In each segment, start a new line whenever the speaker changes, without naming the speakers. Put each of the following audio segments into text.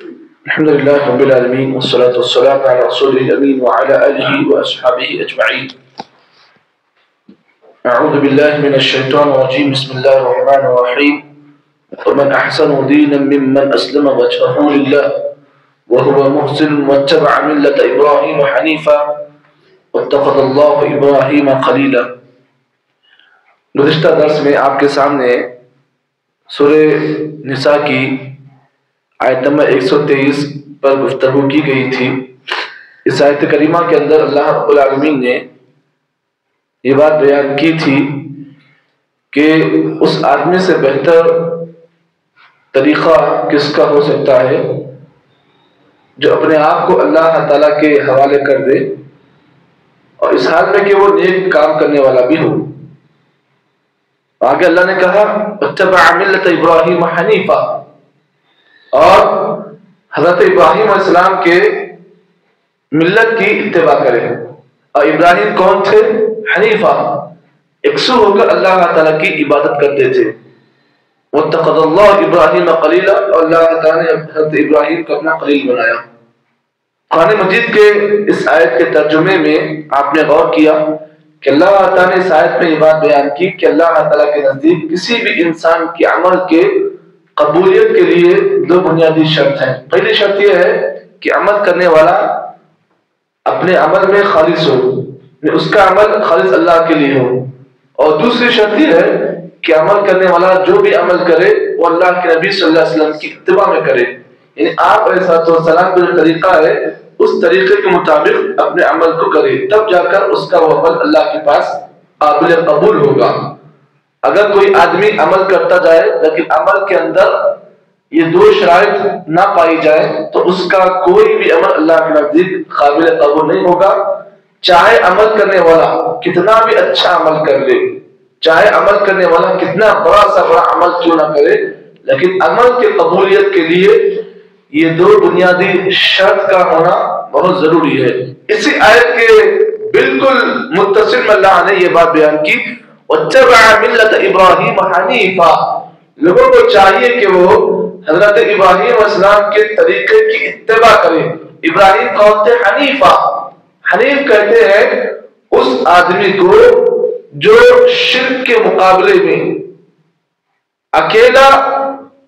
الحمد لله رب العالمين والصلاة والسلام على رسوله الأمين وعلى آله وأصحابه أجمعين. أعوذ بالله من الشيطان الرجيم. بسم الله الرحمن الرحيم. ومن أحسن دينا ممن أسلم وجهه لله وهو محسن واتبع ملة إبراهيم حنيفا واتخذ الله إبراهيم خليلا. گزشتہ درس میں آپ کے سامنے سورہ نساء کی آیت نمبر 123 پر گفتگو کی گئی تھی. اس آیت کریمہ کے اندر اللہ رب العالمین نے یہ بات بیان کی تھی کہ اس آدمی سے بہتر طریقہ کس کا ہو سکتا ہے جو اپنے آپ کو اللہ تعالیٰ کے حوالے کر دے اور اس حال میں کہ وہ نیک کام کرنے والا بھی ہو. آگے اللہ نے کہا اتبع ملت ابراہیم حنیفا، اور حضرت ابراہیم علیہ السلام کے ملت کی اتباع کرے. اور ابراہیم کون تھے؟ حنیفہ، یکسو ہو کر اللہ تعالیٰ کی عبادت کرتے تھے. واتخذ اللہ ابراہیم خلیلا، اور اللہ تعالیٰ نے حضرت ابراہیم کو اپنا خلیل بنایا. قرآن مجید کے اس آیت کے ترجمے میں آپ نے غور کیا کہ اللہ تعالیٰ نے اس آیت میں یہ بات بیان کی کہ اللہ تعالیٰ کے نزدیک کسی بھی انسان کے عمل کے قبولیت کے لیے دو بنیادی شرط ہیں. پہلی شرط یہ ہے کہ عمل کرنے والا اپنے عمل میں خالص ہو، اس کا عمل خالص اللہ کے لیے ہو. اور دوسری شرط یہ ہے کہ عمل کرنے والا جو بھی عمل کرے وہ اللہ کے نبی صلی اللہ علیہ وسلم کی اتباع میں کرے. یعنی آپ علیہ السلام کا جو طریقہ ہے اس طریقے کے مطابق اپنے عمل کو کرے، تب جا کر اس کا وہ عمل اللہ کے پاس قابل قبول ہوگا. اگر کوئی آدمی عمل کرتا جائے لیکن عمل کے اندر یہ دو شرائط نہ پائی جائے تو اس کا کوئی بھی عمل اللہ کے نزدیک قابل قبول نہیں ہوگا. چاہے عمل کرنے والا کتنا بھی اچھا عمل کر لے، چاہے عمل کرنے والا کتنا بڑا سا بڑا عمل کیوں نہ کرے، لیکن عمل کی قبولیت کے لیے یہ دو بنیادی شرط کا ہونا بہت ضروری ہے. اسی آیت کے بالکل متصل میں اللہ نے یہ بات بیان کی وَاتَّبَعَ مِلَّةَ إِبْرَاهِيمَ حَنِيفًا. لوگوں کو چاہیے کہ وہ حضرت ابراہیم علیہ السلام کے طریقے کی اتباع کریں. ابراہیم کون تھے؟ حنیفہ. حنیف کہتے ہیں اس آدمی کو جو شرک کے مقابلے میں اکیلا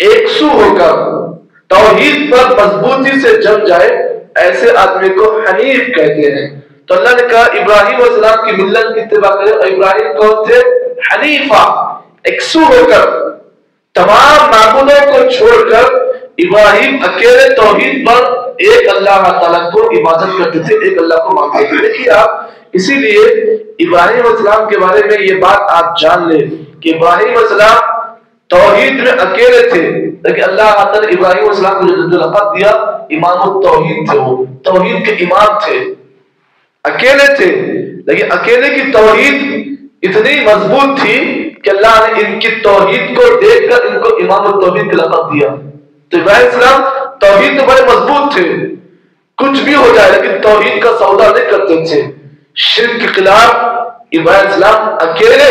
ایکسو ہو کر توحید پر مضبوطی سے جم جائے، ایسے آدمی کو حنیف کہتے ہیں. تو اللہ نے کہا ابراہیم علیہ السلام کی ملت کی اتباع کرے. اور ابراہیم کون تھے؟ حنیفہ، ایکسو ہو کر تمام معبودوں کو چھوڑ کر ابراہیم اکیلے توحید پر ایک اللہ تعالیٰ کو عبادت کرتے تھے، ایک اللہ کو مانتے تھے. دیکھیے آپ، اسی لیے ابراہیم علیہ السلام کے بارے میں یہ بات آپ جان لیں کہ ابراہیم علیہ السلام توحید میں اکیلے تھے، لیکن اللہ تعالیٰ نے ابراہیم علیہ السلام کو جو لقب دیا امام التوحید تھے. وہ توحید کے امام تھے، اکیلے تھے، لیکن اکیلے کی توحید اتنی مضبوط تھی کہ اللہ نے ان کی توحید کو دیکھ کر ان کو امام التوحید کا لقب دیا. تو ابراہیم علیہ السلام توحید تو بڑے مضبوط تھے، کچھ بھی ہو جائے لیکن توحید کا سودا نہیں کرتے تھے. شرک کے خلاف ابراہیم علیہ السلام اکیلے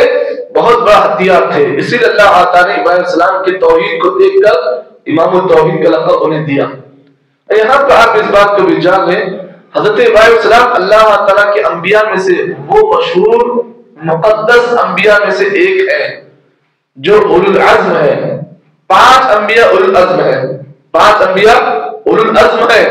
بہت بڑا ہتھیار تھے. اسی لیے اللہ تعالیٰ نے ابراہیم علیہ السلام کی توحید کو دیکھ کر امام التوحید کا لقب انہیں دیا. یہاں پر آپ اس بات کو بھی جان لیں، حضرت ابراہیم علیہ السلام اللہ تعالیٰ کے انبیاء میں سے وہ مشہور مقدس انبیاء میں سے ایک ہے جو اولو العزم ہے. 5 انبیاء اولو العزم ہے، 5 انبیاء اولو العزم ہے.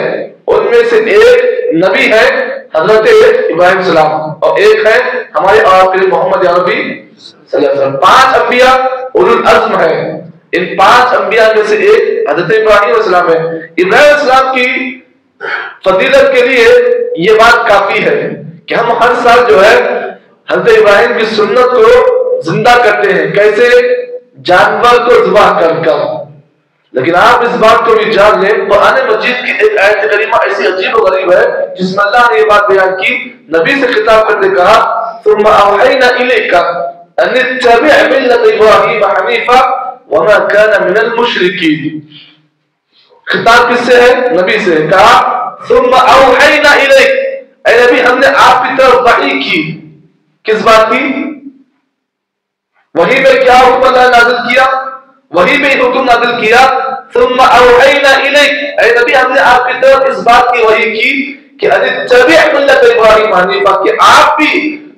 ان میں سے ایک نبی ہے حضرت ابراہیم علیہ السلام، اور ایک ہے ہمارے آقا محمد عربی صلی اللہ علیہ وسلم. 5 انبیاء اولو العزم ہے. ان 5 انبیاء میں سے ایک حضرت ابراہیم علیہ السلام ہے. ابراہیم علیہ السلام کی فضیلت کے لیے یہ بات کافی ہے کہ ہم ہر سال جو ہے حضرت ابراہیم کی سنت کو زندہ کرتے ہیں. کیسے؟ جانور کو ذبح کر کر. لیکن آپ اس بات کو بھی جان لیں، قرآن مجید کی ایک آیت کریمہ ایسی عجیب و غریب ہے جس میں اللہ نے یہ بات بیان کی، نبی سے خطاب کرتے کہا ثم اوحینا الیک ان اتبع ملت ابراہیم حنیفا وما كان من المشرکین. خطاب کس سے ہے؟ نبی سے. کہا ثم اوحینا الیک، اے نبی ہم نے آپ کی طرف وحی کی. کس بات کی؟ وحی میں کیا حکم اللہ نازل کیا؟ وحی میں حکم نازل کیا ثم اوحینا الیک اے نبی ہم نے آپ کی طرف اس بات کی وحی کی کہ اتبع ملت ابراہیم حنیفا، کہ آپ بھی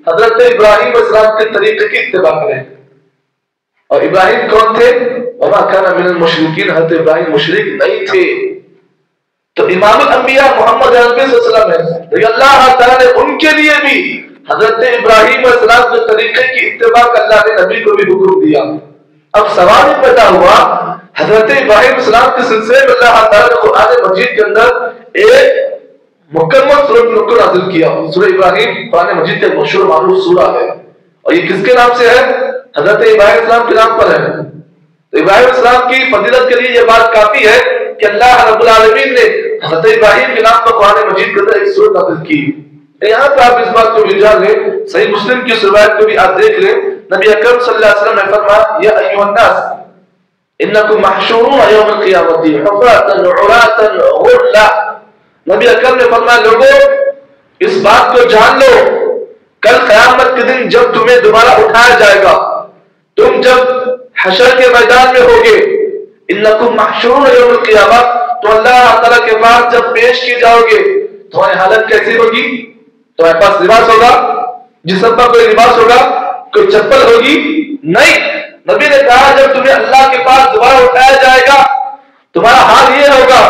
حضرت ابراہیم علیہ السلام کے طریقے کی اتباع کریں۔ اور ابراہیم کون تھے؟ وما کان من المشرکین، حضرت ابراہیم مشرک نہیں تھے۔ تو امام الانبیاء محمد عربی صلی اللہ علیہ وسلم ہے، اللہ تعالیٰ نے ان کے لیے بھی حضرت ابراہیم علیہ السلام کے طریقے کی اتباع کا اللہ نے نبی کو بھی حکم دیا۔ اب سوال یہ پیدا ہوا، حضرت ابراہیم علیہ السلام کے سلسلے میں اللہ تعالیٰ نے قرآن مجید کے اندر ایک مکمل سورۃ کو نازل کیا۔ سورہ ابراہیم قرآن مجید کا مشہور معروف سورہ ہے، اور یہ کس کے نام سے ہے؟ حضرت ابراہیم علیہ السلام کے نام پر ہے۔ تو ابراہیم علیہ السلام کی فضیلت کے لیے یہ بات کافی ہے کہ اللہ رب العالمین نے حضرت ابراہیم کے نام پر قرآن مجید کے اندر ایک سورۃ نازل کی۔ یہاں پہ آپ اس بات کو بھی جان لیں، صحیح مسلم کی اس روایت کو بھی آپ دیکھ لیں، نبی اکرم صلی اللہ علیہ وسلم نے فرمایا یا ایھا الناس انکم محشورون یوم القیامۃ حفاۃ عراۃ غرلا۔ نبی اکرم نے فرمایا لوگوں اس بات کو جان لو، کل قیامت کے دن جب تمہیں دوبارہ اٹھایا جائے گا، تم جب حشر کے میدان میں ہوگے، انکم محشورون یوم القیامہ، تو اللہ تعالیٰ کے پاس جب پیش کی جاؤ گے تمہاری حالت کیسی ہوگی؟ تمہارے پاس لباس ہوگا؟ جسم پر کوئی لباس ہوگا؟ کوئی چپل ہوگی؟ نہیں۔ نبی نے کہا جب تمہیں اللہ کے پاس دوبارہ اٹھایا جائے گا تمہارا حال یہ ہوگا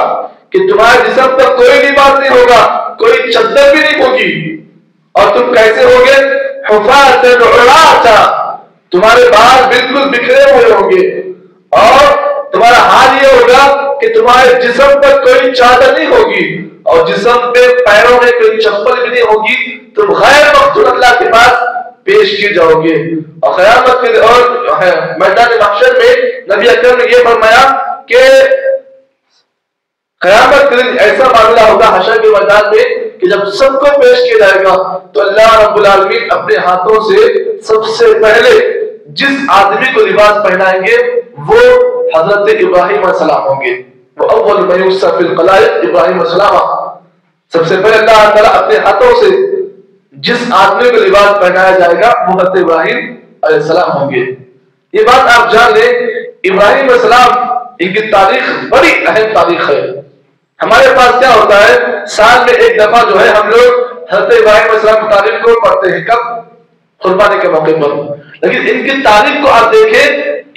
کہ تمہارے جسم پر کوئی لباس نہیں ہوگا، کوئی چادر بھی نہیں ہوگی، اور تم کیسے ہوگے؟ حفاۃ عراۃ، تمہارے بال بالکل بکھرے ہوئے ہوں گے، اور تمہارا حال یہ ہوگا کہ تمہارے جسم پر کوئی چادر نہیں ہوگی، اور جسم پہ پیروں میں کوئی چپل بھی نہیں ہوگی، تم غیر مقتول اللہ کے پاس پیش کی جاؤ گے۔ اور قیامت کے اور میدان محشر میں نبی اکرم نے یہ فرمایا کہ قیامت کے دن ایسا معاملہ ہوگا حشر کے میدان میں کہ جب سب کو پیش کیا جائے گا تو اللہ رب العالمین اپنے ہاتھوں سے سب سے پہلے جس آدمی کو لباس پہنائیں گے وہ حضرت ابراہیم علیہ السلام ہوں گے۔ وہ اول من یوصف فی الخلائق ابراہیم علیہ السلام، سب سے پہلے اللہ تعالیٰ اپنے ہاتھوں سے جس آدمی کو لباس پہنایا جائے گا وہ حضرت ابراہیم علیہ السلام ہوں گے۔ یہ بات آپ جان لیں، ابراہیم علیہ السلام ان کی تاریخ بڑی اہم تاریخ ہے۔ ہمارے پاس کیا ہوتا ہے، سال میں ایک دفعہ جو ہے ہم لوگ حضرت ابراہیم علیہ السلام کی تاریخ کو پڑھتے ہیں، کب؟ قربانی کے موقع پر۔ لیکن ان کی تاریخ کو آپ دیکھیں،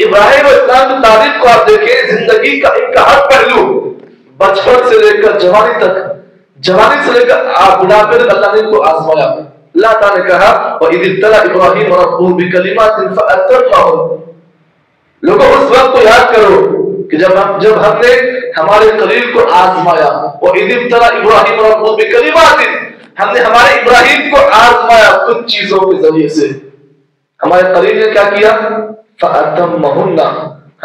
ابراہیم علیہ السلام کی تاریخ کو آپ دیکھیں، زندگی کا ان کا ہر پہلو بچپن سے لے کر جوانی تک، جوانی سے لے کر بڑھاپے تک اللہ نے ان کو آزمایا۔ اللہ تعالیٰ نے کہا وَإِذِ ابْتَلَىٰ إِبْرَاهِيمَ رَبُّهُ بِكَلِمَاتٍ فَأَتَمَّهُنَّ۔ لوگوں اس وقت کو یاد کرو کہ جب ہم نے ہمارے خلیل کو آزمایا، وَإِذِ ابْتَلَىٰ إِبْرَاهِيمَ رَبُّهُ بِكَلِمَاتٍ، ہم نے ہمارے ابراہیم کو آزمایا کچھ چیزوں کے ذریعے سے۔ ہمارے خلیل نے کیا کیا؟ فَأَتَمَّهُنَّ،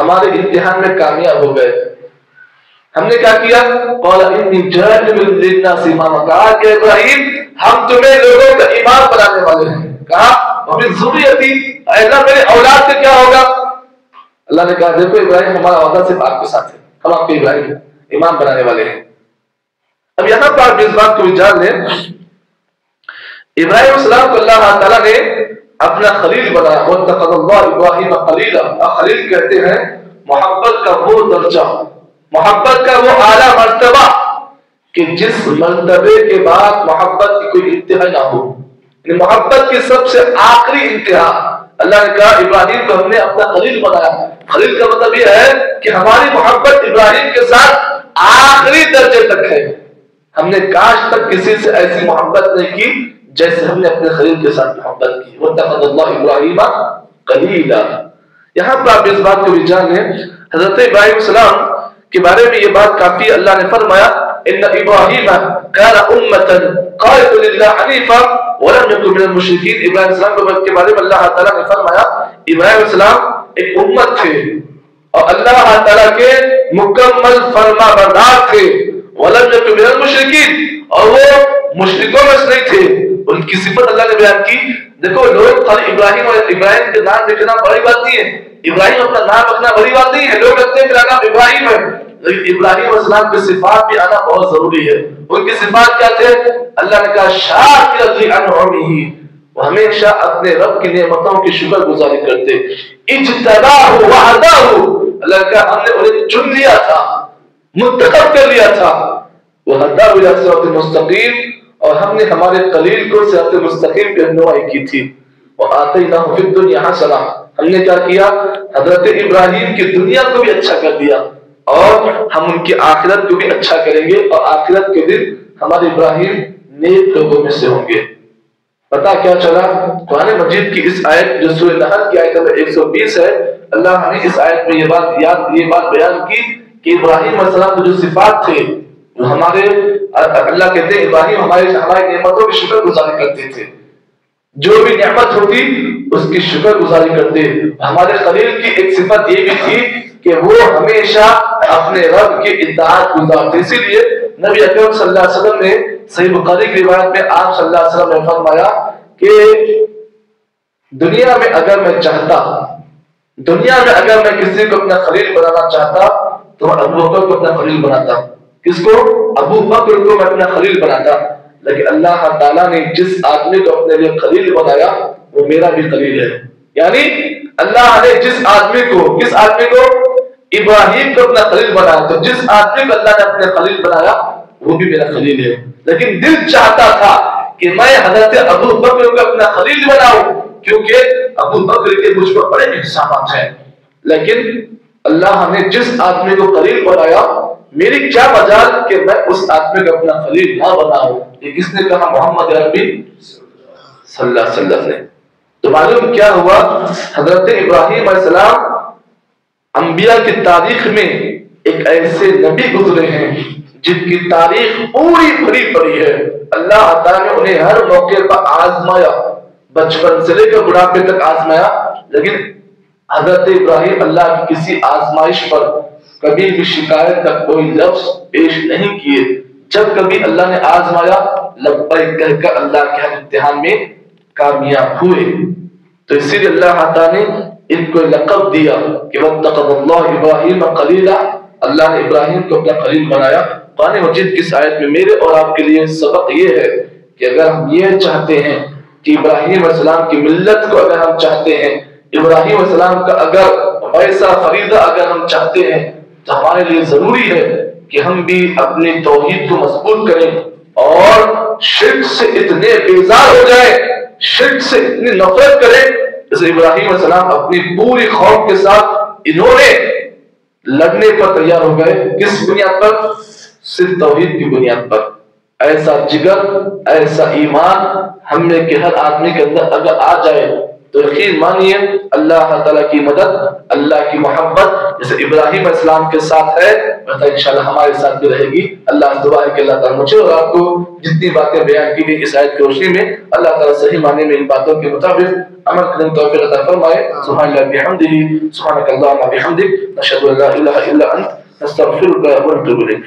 ہمارے امتحان میں کامیاب ہو گئے۔ ہم نے کیا کیا؟ قَالَ إِنِّي جَاعِلٌ لِلنَّاسِ إِمَامًا، کہا کہ ابراہیم ہم تمہیں لوگوں کا امام بنانے والے ہیں۔ کہا وَمِن ذُرِّيَّتِي، اے اللہ میرے اولاد سے کیا ہوگا؟ اللہ نے کہا دیکھو ابراہیم ہمارا وعدہ صرف آپ کے ساتھ ہے، ہم آپ کے ابراہیم امام بنانے والے ہیں۔ اب یہاں پر آپ اس بات کو بھی جان لیں، ابراہیم السلام کو اللہ تعالیٰ نے اپنا خلیل بنایا۔ وَاتَّخَذَ اللَّهُ إِبْرَاهِيمَ خَلِيلًا، خلیل کہتے ہیں محبت کا وہ درجہ، محبت کا وہ اعلیٰ مرتبہ کہ جس مرتبے کے بعد محبت کی کوئی انتہا نہ ہو، محبت کی سب سے آخری انتہا۔ اللہ نے کہا ابراہیم کو ہم نے اپنا خلیل بنایا۔ خلیل کا مطلب یہ ہے کہ ہماری محبت ابراہیم کے ساتھ آخری درجے تک ہے۔ ہم نے کاش تک کسی سے ایسی محبت نہیں کی جیسے ہم نے اپنے خلیل کے ساتھ محبت کی۔ وَاتَّخَذَ اللَّهُ إِبْرَاهِيمَ خَلِيلًا۔ یہاں پر آپ اس بات کو بھی جان لیں، حضرت ابراہیم السلام کے بارے میں یہ بات کافی، اللہ نے فرمایا ان ابراہیم کان امۃ قانتا للہ حنیفا ولم یکن من المشرکین۔ ابراہیم السلام کے بارے میں اللہ تعالیٰ نے فرمایا ابراہیم السلام ایک امت تھے اور اللہ تعالیٰ کے مکمل فرما بردار تھے، ولم یکن من المشرکین، اور وہ مشرکوں میں سے نہیں تھے۔ ان کی صفت اللہ نے بیان کی۔ دیکھو لوگ خالی ابراہیم کے نام لکھنا بڑی بات نہیں ہے، ابراہیم اپنا نام رکھنا بڑی بات نہیں ہے، لوگ کہتے ہیں میرا نام ابراہیم ہے، لیکن ابراہیم علیہ السلام کی صفات بھی آنا بہت ضروری ہے۔ ان کی صفات کیا تھے؟ اللہ نے کہا شاکرا لانعمہ، وہ ہمیشہ اپنے رب کی نعمتوں کی شکر گزاری کرتے۔ اجتباہ وہداہ، اللہ نے کہا ہم نے انہیں چن لیا تھا، منتخب کر لیا تھا، وَهَدَاهُ إِلَىٰ صِرَاطٍ مُسْتَقِيمٍ، اور ہم نے ہمارے خلیل کو صراط مستقیم کی رہنمائی کی تھی. وَآتَيْنَاهُ فِي الدُّنْيَا حَسَنَةً، ہم نے کیا کیا؟ حضرت ابراہیم کی دنیا کو بھی اچھا کر دیا، اور ہم ان کی آخرت کو بھی اچھا کریں گے، اور آخرت کے دن ہمارے ابراہیم نیک لوگوں میں سے ہوں گے. پتا کیا چلا؟ قرآن مجید کی اس آیت جو سورہ نحل کی آیت نمبر 120 ہے، اللہ ہمیں اس آیت میں یہ بات بیان کی کہ ابراہیم علیہ السلام کو جو صفات تھے، ہمارے اللہ کہتے ہیں ابراہیم ہماری نعمتوں کی شکر گزاری کرتے تھے، جو بھی نعمت ہوتی اس کی شکر گزاری کرتے. ہمارے خلیل کی ایک صفت یہ بھی تھی کہ وہ ہمیشہ اپنے رب کی اطاعت گزارتے. اسی لیے نبی اکرم صلی اللہ علیہ وسلم نے صحیح بخاری کی روایت میں آپ صلی اللہ علیہ وسلم نے فرمایا کہ دنیا میں اگر میں کسی کو اپنا خلیل بنانا چاہتا تو میں ابو بکر کو اپنا خلیل بناتا. کس کو؟ ابو بکر کو میں اپنا خلیل بناتا. لیکن اللہ تعالیٰ نے جس آدمی کو اپنے لیے خلیل بنایا وہ میرا بھی خلیل ہے. یعنی اللہ نے کس آدمی کو ابراہیم کو اپنا خلیل بنایا، تو جس آدمی کو اللہ نے اپنے خلیل بنایا وہ بھی میرا خلیل ہے. لیکن دل چاہتا تھا کہ میں حضرت ابو بکر کو اپنا خلیل بناؤں، کیونکہ ابو بکر کے مجھ پر بڑے احسانات ہیں. لیکن اللہ نے جس آدمی کو خلیل بنایا، میری کیا مجال کہ میں اس آدمی کو اپنا خلیل نہ بناؤں. یہ کس نے کہا؟ محمد عربی صلی اللہ علیہ وسلم نے. تو معلوم کیا ہوا؟ حضرت ابراہیم علیہ السلام انبیاء کی تاریخ میں ایک ایسے نبی گزرے ہیں جن کی تاریخ پوری بھری پڑی ہے. اللہ تعالیٰ نے انہیں ہر موقع پر آزمایا، بچپن سے لے کر بڑھاپے تک آزمایا، لیکن حضرت ابراہیم اللہ کی کسی آزمائش پر کبھی بھی شکایت کا کوئی لفظ پیش نہیں کیے. جب کبھی اللہ نے آزمایا، لبیک کہہ کر اللہ کے امتحان میں کامیاب ہوئے. تو اسی لیے اللہ تعالیٰ نے ان کو لقب دیا کہ وَاتَّخَذَ اللَّهُ إِبْرَاهِيمَ خَلِيلًا، اللہ نے ابراہیم کو اپنا خلیل بنایا. قرآن مجید کی اس آیت میں میرے اور آپ کے لیے سبق یہ ہے کہ اگر ہم یہ چاہتے ہیں کہ ابراہیم علیہ السلام کی ملت کو اگر ہم چاہتے ہیں، ابراہیم علیہ السلام کا اگر ویسا فریضہ اگر ہم چاہتے ہیں، تو ہمارے لیے ضروری ہے کہ ہم بھی اپنی توحید کو مضبوط کریں اور شرک سے اتنے بیزار ہو جائیں، شرک سے اتنی نفرت کریں جیسے ابراہیم علیہ السلام اپنی پوری قوم کے ساتھ انہوں نے لڑنے پر تیار ہو گئے. کس بنیاد پر؟ صرف توحید کی بنیاد پر. ایسا جگر، ایسا ایمان ہم نے کہ ہر آدمی کے اندر اگر آ جائے تو یقین مانیے اللہ تعالیٰ کی مدد، اللہ کی محبت جیسے ابراہیم علیہ السلام کے ساتھ ہے ویسا انشاءاللہ ہمارے ساتھ بھی رہے گی. اللہ دعا ہے کہ اللہ تعالیٰ مجھے اور آپ کو جتنی باتیں بیان کی گئی اس آیت کی روشنی میں اللہ تعالیٰ صحیح معنی میں ان باتوں کے مطابق عمل کرنے کی توفیق عطا فرمائے. سبحان اللہ بحمدہ، سبحانک اللہم بحمدک، نشہد ان لا الہ الا انت، نستغفرک ونتوب الیک.